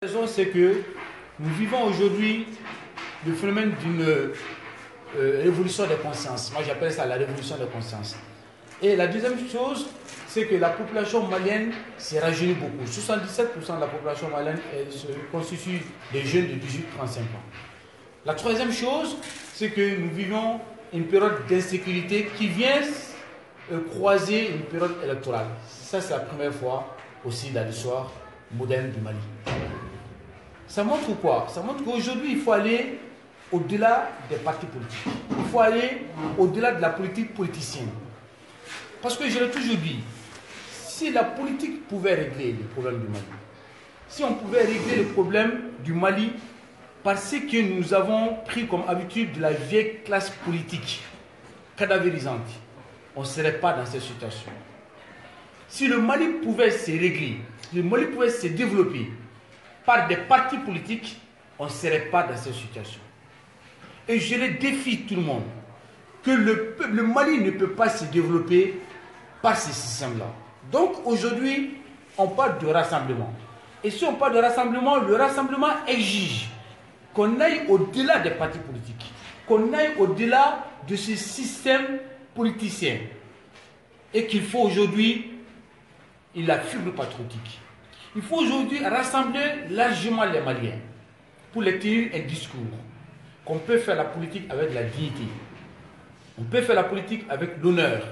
La raison, c'est que nous vivons aujourd'hui le phénomène d'une révolution des consciences. Moi, j'appelle ça la révolution des consciences. Et la deuxième chose, c'est que la population malienne s'est rajeunie beaucoup. 77% de la population malienne se constitue des jeunes de 18-35 ans. La troisième chose, c'est que nous vivons une période d'insécurité qui vient croiser une période électorale. Ça, c'est la première fois aussi dans l'histoire moderne du Mali. Ça montre quoi? Ça montre qu'aujourd'hui, il faut aller au-delà des partis politiques. Il faut aller au-delà de la politique politicienne. Parce que je l'ai toujours dit, si la politique pouvait régler les problèmes du Mali, si on pouvait régler les problèmes du Mali parce que nous avons pris comme habitude de la vieille classe politique cadavérisante, on ne serait pas dans cette situation. Si le Mali pouvait se régler, si le Mali pouvait se développer par des partis politiques, on ne serait pas dans cette situation. Et je le défie tout le monde que le Mali ne peut pas se développer par ces systèmes-là. Donc aujourd'hui, on parle de rassemblement. Et si on parle de rassemblement, le rassemblement exige qu'on aille au-delà des partis politiques, qu'on aille au-delà de ce système politicien. Et qu'il faut aujourd'hui, la fibre patriotique. Il faut aujourd'hui rassembler largement les Maliens pour les tenir un discours. Qu'on peut faire la politique avec la dignité. On peut faire la politique avec l'honneur.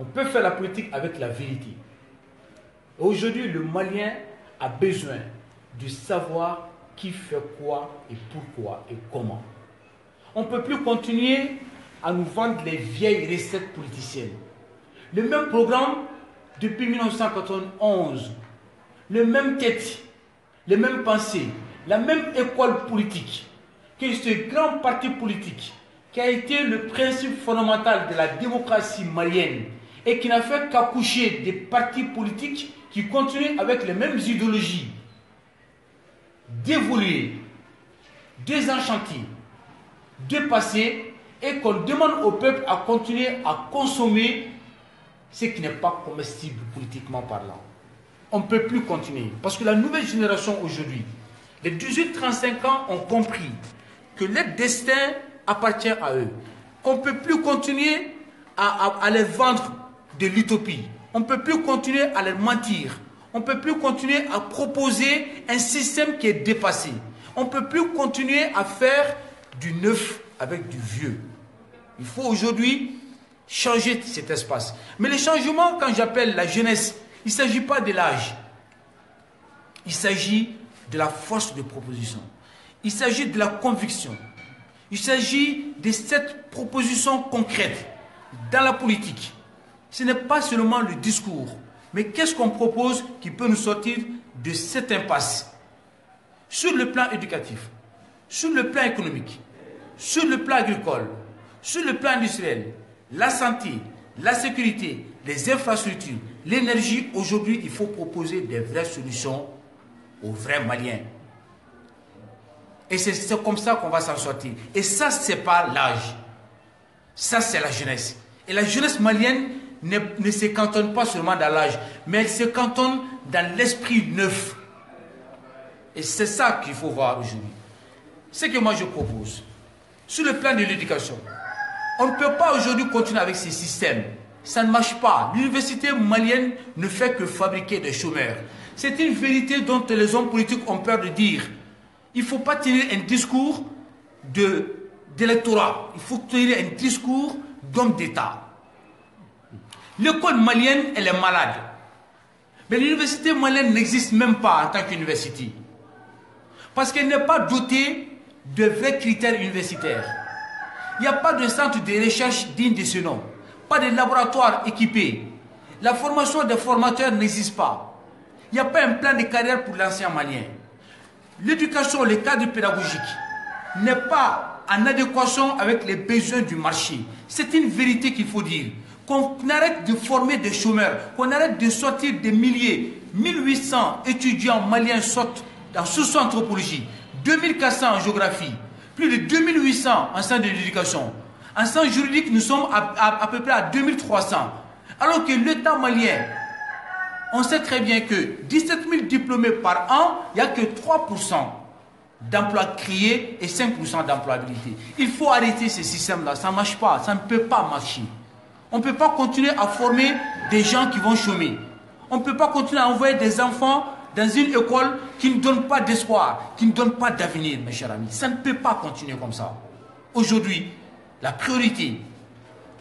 On peut faire la politique avec la vérité. Aujourd'hui, le Malien a besoin de savoir qui fait quoi et pourquoi et comment. On ne peut plus continuer à nous vendre les vieilles recettes politiciennes. Le même programme depuis 1991, le même tête, les mêmes pensées, la même école politique que ce grand parti politique qui a été le principe fondamental de la démocratie malienne et qui n'a fait qu'accoucher des partis politiques qui continuent avec les mêmes idéologies, d'évoluer, désenchanter, dépasser, et qu'on demande au peuple à continuer à consommer ce qui n'est pas comestible politiquement parlant. On ne peut plus continuer. Parce que la nouvelle génération aujourd'hui, les 18-35 ans ont compris que leur destin appartient à eux. Qu'on ne peut plus continuer à les vendre de l'utopie. On ne peut plus continuer à les mentir. On ne peut plus continuer à proposer un système qui est dépassé. On ne peut plus continuer à faire du neuf avec du vieux. Il faut aujourd'hui changer cet espace. Mais le changement, quand j'appelle la jeunesse, il ne s'agit pas de l'âge. Il s'agit de la force de proposition. Il s'agit de la conviction. Il s'agit de cette proposition concrète dans la politique. Ce n'est pas seulement le discours, mais qu'est-ce qu'on propose qui peut nous sortir de cette impasse sur le plan éducatif, sur le plan économique, sur le plan agricole, sur le plan industriel, la santé, la sécurité, les infrastructures, l'énergie. Aujourd'hui, il faut proposer des vraies solutions aux vrais Maliens. Et c'est comme ça qu'on va s'en sortir. Et ça, ce n'est pas l'âge. Ça, c'est la jeunesse. Et la jeunesse malienne ne se cantonne pas seulement dans l'âge, mais elle se cantonne dans l'esprit neuf. Et c'est ça qu'il faut voir aujourd'hui. Ce que moi je propose, sur le plan de l'éducation, on ne peut pas aujourd'hui continuer avec ces systèmes. Ça ne marche pas. L'université malienne ne fait que fabriquer des chômeurs. C'est une vérité dont les hommes politiques ont peur de dire. Il ne faut pas tenir un discours d'électorat. Il faut tenir un discours d'homme d'État. L'école malienne, elle est malade. Mais l'université malienne n'existe même pas en tant qu'université. Parce qu'elle n'est pas dotée de vrais critères universitaires. Il n'y a pas de centre de recherche digne de ce nom. Pas de laboratoire équipé. La formation des formateurs n'existe pas. Il n'y a pas un plan de carrière pour l'ancien malien. L'éducation, le cadre pédagogique n'est pas en adéquation avec les besoins du marché. C'est une vérité qu'il faut dire. Qu'on arrête de former des chômeurs, qu'on arrête de sortir des milliers, 1800 étudiants maliens sortent en socio-anthropologie, 2400 en géographie, plus de 2800 en sciences de l'éducation. En sciences juridiques, nous sommes à peu près à 2300. Alors que l'État malien On sait très bien que 17 000 diplômés par an, il n'y a que 3% d'emplois créés et 5% d'employabilité. Il faut arrêter ce système-là, ça ne marche pas, ça ne peut pas marcher. On ne peut pas continuer à former des gens qui vont chômer. On ne peut pas continuer à envoyer des enfants dans une école qui ne donne pas d'espoir, qui ne donne pas d'avenir, mes chers amis. Ça ne peut pas continuer comme ça. Aujourd'hui, la priorité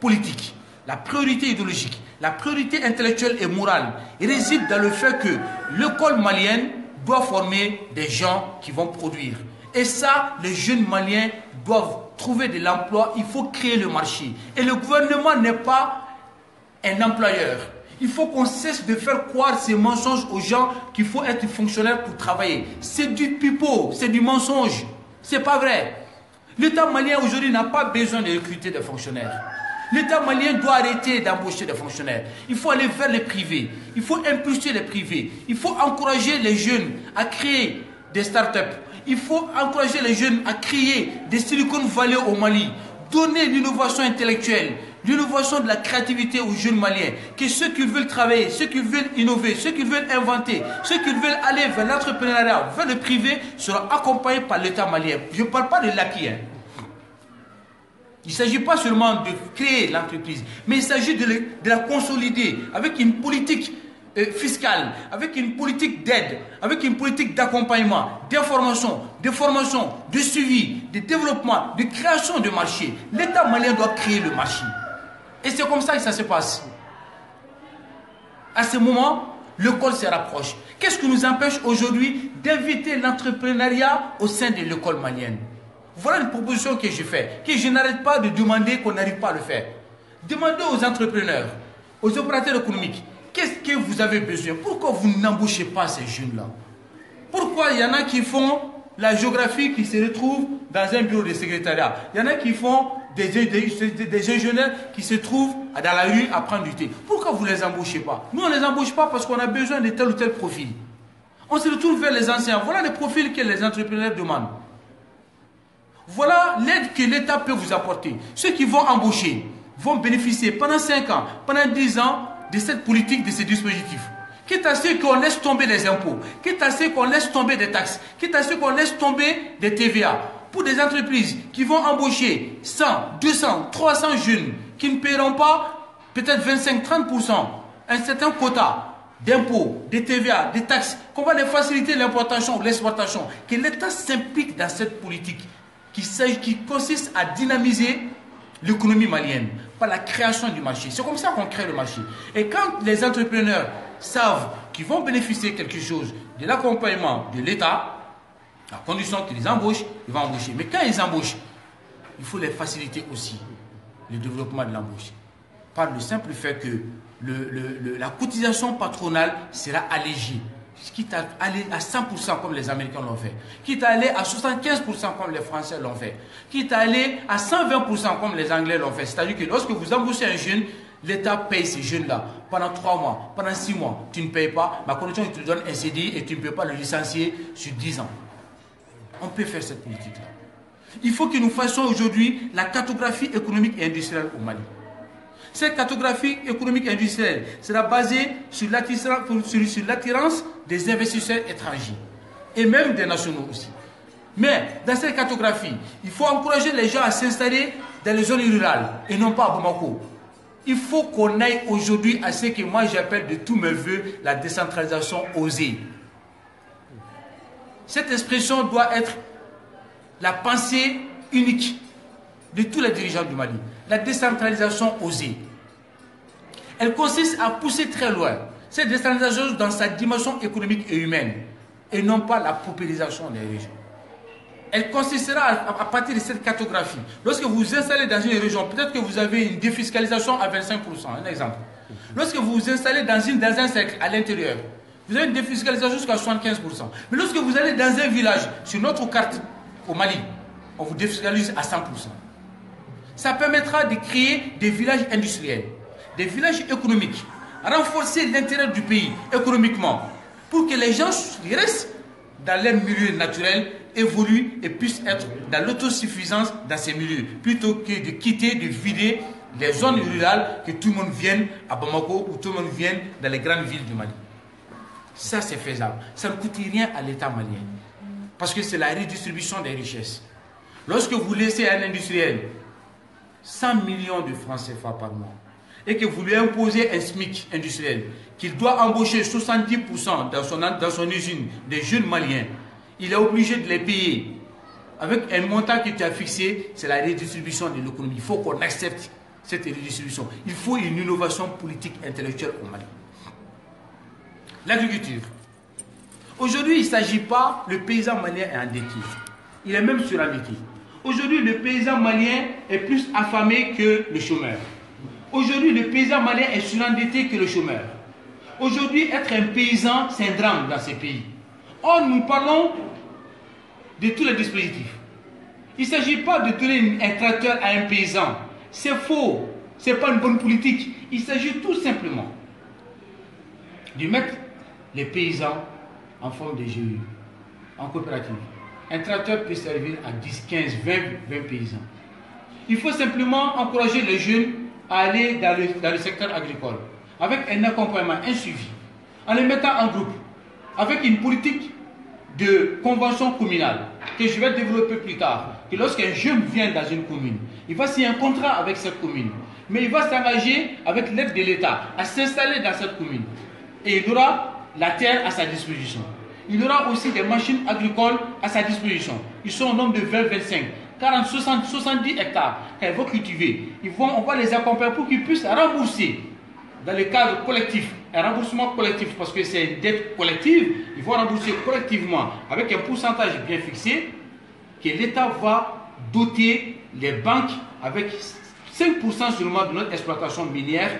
politique, la priorité idéologique, la priorité intellectuelle et morale réside dans le fait que l'école malienne doit former des gens qui vont produire. Et ça, les jeunes maliens doivent trouver de l'emploi, il faut créer le marché. Et le gouvernement n'est pas un employeur. Il faut qu'on cesse de faire croire ces mensonges aux gens qu'il faut être fonctionnaire pour travailler. C'est du pipeau, c'est du mensonge. C'est pas vrai. L'État malien aujourd'hui n'a pas besoin de recruter des fonctionnaires. L'État malien doit arrêter d'embaucher des fonctionnaires. Il faut aller vers les privés. Il faut impulser les privés. Il faut encourager les jeunes à créer des start-up. Il faut encourager les jeunes à créer des Silicon Valley au Mali. Donner l'innovation intellectuelle, l'innovation de la créativité aux jeunes maliens. Que ceux qui veulent travailler, ceux qui veulent innover, ceux qui veulent inventer, ceux qui veulent aller vers l'entrepreneuriat, vers le privé, seront accompagnés par l'État malien. Je ne parle pas de l'acquis. Il ne s'agit pas seulement de créer l'entreprise, mais il s'agit de la consolider avec une politique fiscale, avec une politique d'aide, avec une politique d'accompagnement, d'information, de formation, de suivi, de développement, de création de marché. L'État malien doit créer le marché. Et c'est comme ça que ça se passe. À ce moment, l'école se rapproche. Qu'est-ce qui nous empêche aujourd'hui d'inviter l'entrepreneuriat au sein de l'école malienne? Voilà une proposition que je fais, que je n'arrête pas de demander qu'on n'arrive pas à le faire. Demandez aux entrepreneurs, aux opérateurs économiques, qu'est-ce que vous avez besoin? Pourquoi vous n'embauchez pas ces jeunes-là? Pourquoi il y en a qui font la géographie qui se retrouvent dans un bureau de secrétariat? Il y en a qui font des ingénieurs qui se trouvent dans la rue à prendre du thé. Pourquoi vous ne les embauchez pas? Nous, on ne les embauche pas parce qu'on a besoin de tel ou tel profil. On se retourne vers les anciens. Voilà les profils que les entrepreneurs demandent. Voilà l'aide que l'État peut vous apporter. Ceux qui vont embaucher vont bénéficier pendant 5 ans, pendant 10 ans de cette politique, de ces dispositifs. Quitte à ce qu'on laisse tomber les impôts, quitte à ce qu'on laisse tomber des taxes, quitte à ce qu'on laisse tomber des TVA. Pour des entreprises qui vont embaucher 100, 200, 300 jeunes qui ne paieront pas peut-être 25-30%, un certain quota d'impôts, de TVA, de taxes, qu'on va les faciliter l'importation ou l'exportation, que l'État s'implique dans cette politique qui consiste à dynamiser l'économie malienne par la création du marché. C'est comme ça qu'on crée le marché. Et quand les entrepreneurs savent qu'ils vont bénéficier de quelque chose de l'accompagnement de l'État, à condition qu'ils embauchent, ils vont embaucher. Mais quand ils embauchent, il faut les faciliter aussi, le développement de l'embauche. Par le simple fait que la cotisation patronale sera allégée. Quitte à aller à 100% comme les Américains l'ont fait, quitte à aller à 75% comme les Français l'ont fait, quitte à aller à 120% comme les Anglais l'ont fait. C'est-à-dire que lorsque vous embauchez un jeune, l'État paye ces jeunes-là pendant 3 mois, pendant 6 mois. Tu ne payes pas, ma condition, il te donne un CDI et tu ne peux pas le licencier sur 10 ans. On peut faire cette politique-là. Il faut que nous fassions aujourd'hui la cartographie économique et industrielle au Mali. Cette cartographie économique et industrielle sera basée sur l'attirance des investisseurs étrangers et même des nationaux aussi. Mais dans cette cartographie, il faut encourager les gens à s'installer dans les zones rurales et non pas à Bamako. Il faut qu'on aille aujourd'hui à ce que moi j'appelle de tous mes voeux la décentralisation osée. Cette expression doit être la pensée unique de tous les dirigeants du Mali. La décentralisation osée. Elle consiste à pousser très loin cette décentralisation dans sa dimension économique et humaine et non pas la paupérisation des régions. Elle consistera à partir de cette cartographie. Lorsque vous vous installez dans une région, peut-être que vous avez une défiscalisation à 25%, un exemple. Lorsque vous vous installez dans un cercle à l'intérieur, vous avez une défiscalisation jusqu'à 75%. Mais lorsque vous allez dans un village, sur notre carte au Mali, on vous défiscalise à 100%. Ça permettra de créer des villages industriels, des villages économiques, renforcer l'intérêt du pays économiquement, pour que les gens restent dans leur milieu naturel, évoluent et puissent être dans l'autosuffisance dans ces milieux, plutôt que de quitter, de vider les zones rurales, que tout le monde vienne à Bamako ou tout le monde vienne dans les grandes villes du Mali. Ça, c'est faisable. Ça ne coûte rien à l'État malien. Parce que c'est la redistribution des richesses. Lorsque vous laissez un industriel 100 millions de francs CFA par mois et que vous lui imposez un SMIC industriel, qu'il doit embaucher 70% dans son usine des jeunes maliens, il est obligé de les payer avec un montant que tu as fixé, c'est la redistribution de l'économie. Il faut qu'on accepte cette redistribution. Il faut une innovation politique intellectuelle au Mali. L'agriculture. Aujourd'hui, il ne s'agit pas, le paysan malien est endetté. Il est même surendetté. Aujourd'hui, le paysan malien est plus affamé que le chômeur. Aujourd'hui, le paysan malien est surendetté que le chômeur. Aujourd'hui, être un paysan, c'est un drame dans ces pays. Or, nous parlons de tous les dispositifs. Il ne s'agit pas de donner un tracteur à un paysan. C'est faux. Ce n'est pas une bonne politique. Il s'agit tout simplement de mettre les paysans en forme de GU, en coopérative. Un tracteur peut servir à 10, 15, 20 paysans. Il faut simplement encourager les jeunes à aller dans le secteur agricole, avec un accompagnement, un suivi, en les mettant en groupe, avec une politique de convention communale, que je vais développer plus tard, que lorsqu'un jeune vient dans une commune, il va signer un contrat avec cette commune, mais il va s'engager avec l'aide de l'État à s'installer dans cette commune. Et il aura la terre à sa disposition. Il aura aussi des machines agricoles à sa disposition. Ils sont au nombre de 20, 25, 40, 60, 70 hectares qu'elles vont cultiver. On va les accompagner pour qu'ils puissent rembourser dans le cadre collectif, un remboursement collectif, parce que c'est une dette collective. Ils vont rembourser collectivement avec un pourcentage bien fixé que l'État va doter les banques avec 5% seulement de notre exploitation minière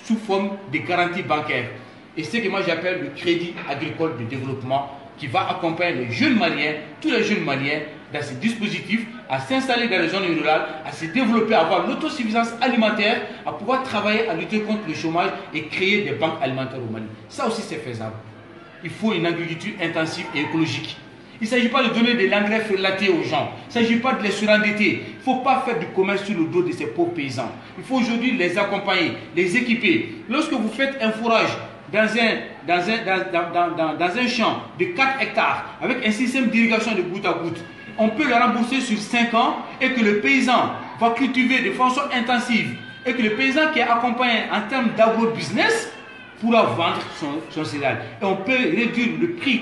sous forme de garantie bancaire. Et c'est ce que moi j'appelle le crédit agricole de développement qui va accompagner les jeunes maliens, tous les jeunes maliens, dans ces dispositifs, à s'installer dans les zones rurales, à se développer, à avoir l'autosuffisance alimentaire, à pouvoir travailler, à lutter contre le chômage et créer des banques alimentaires au Mali. Ça aussi c'est faisable. Il faut une agriculture intensive et écologique. Il ne s'agit pas de donner de l'engrais ferlaté aux gens. Il ne s'agit pas de les surendetter. Il ne faut pas faire du commerce sur le dos de ces pauvres paysans. Il faut aujourd'hui les accompagner, les équiper. Lorsque vous faites un fourrage dans un champ de 4 hectares avec un système d'irrigation de goutte à goutte, on peut le rembourser sur 5 ans et que le paysan va cultiver de façon intensive et que le paysan qui est accompagné en termes d'agro-business pourra vendre son céréale. Et on peut réduire le prix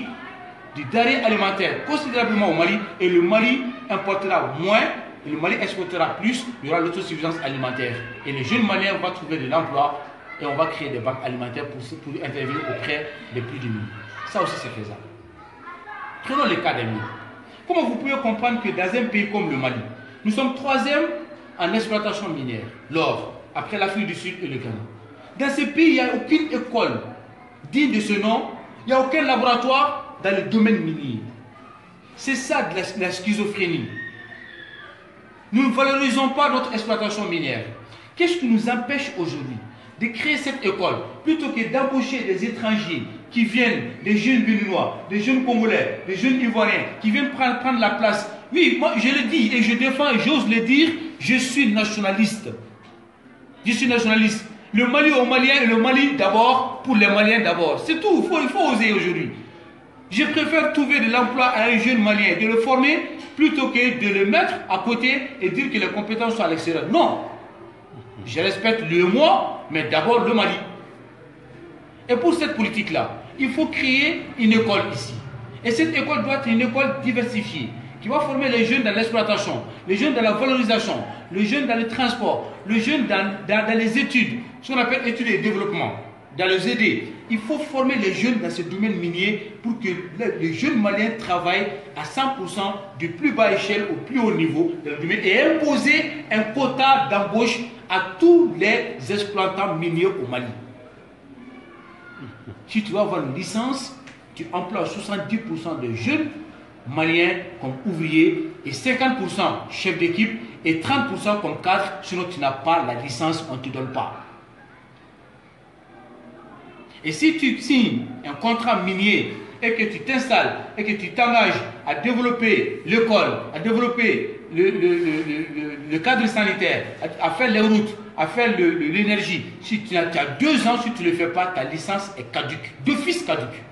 du denrée alimentaire considérablement au Mali et le Mali importera moins et le Mali exportera plus, il y aura l'autosuffisance alimentaire. Et les jeunes Maliens vont trouver de l'emploi et on va créer des banques alimentaires pour intervenir auprès des plus démunis. Ça aussi c'est faisable. Prenons le cas des mines. Comment vous pouvez comprendre que dans un pays comme le Mali, nous sommes 3e en exploitation minière, l'or, après l'Afrique du Sud et le Ghana. Dans ce pays, il n'y a aucune école digne de ce nom, il n'y a aucun laboratoire dans le domaine minier. C'est ça de la schizophrénie. Nous ne valorisons pas notre exploitation minière. Qu'est-ce qui nous empêche aujourd'hui de créer cette école plutôt que d'embaucher des étrangers qui viennent, des jeunes béninois, des jeunes congolais, des jeunes ivoiriens, qui viennent prendre la place. Oui, moi je le dis et je défends et j'ose le dire, je suis nationaliste. Je suis nationaliste. Le Mali aux Maliens et le Mali d'abord pour les Maliens d'abord. C'est tout, il faut oser aujourd'hui. Je préfère trouver de l'emploi à un jeune Malien, de le former, plutôt que de le mettre à côté et dire que les compétences sont à l'extérieur. Non. Je respecte le moi, mais d'abord le Mali. Et pour cette politique-là, il faut créer une école ici. Et cette école doit être une école diversifiée, qui va former les jeunes dans l'exploitation, les jeunes dans la valorisation, les jeunes dans le transport, les jeunes dans les études, ce qu'on appelle études et développement, dans les aider. Il faut former les jeunes dans ce domaine minier pour que les jeunes Maliens travaillent à 100% du plus bas échelle au plus haut niveau dans le domaine et imposer un quota d'embauche à tous les exploitants miniers au Mali. Si tu vas avoir une licence, tu emploies 70% de jeunes Maliens comme ouvriers et 50% chefs d'équipe et 30% comme cadre, sinon tu n'as pas la licence, on ne te donne pas. Et si tu signes un contrat minier et que tu t'installes et que tu t'engages à développer l'école, à développer le cadre sanitaire, à faire les routes, à faire l'énergie, si tu as 2 ans, si tu ne le fais pas, ta licence est caduque, d'office caduque.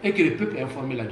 et que le peuple est informé là-dessus.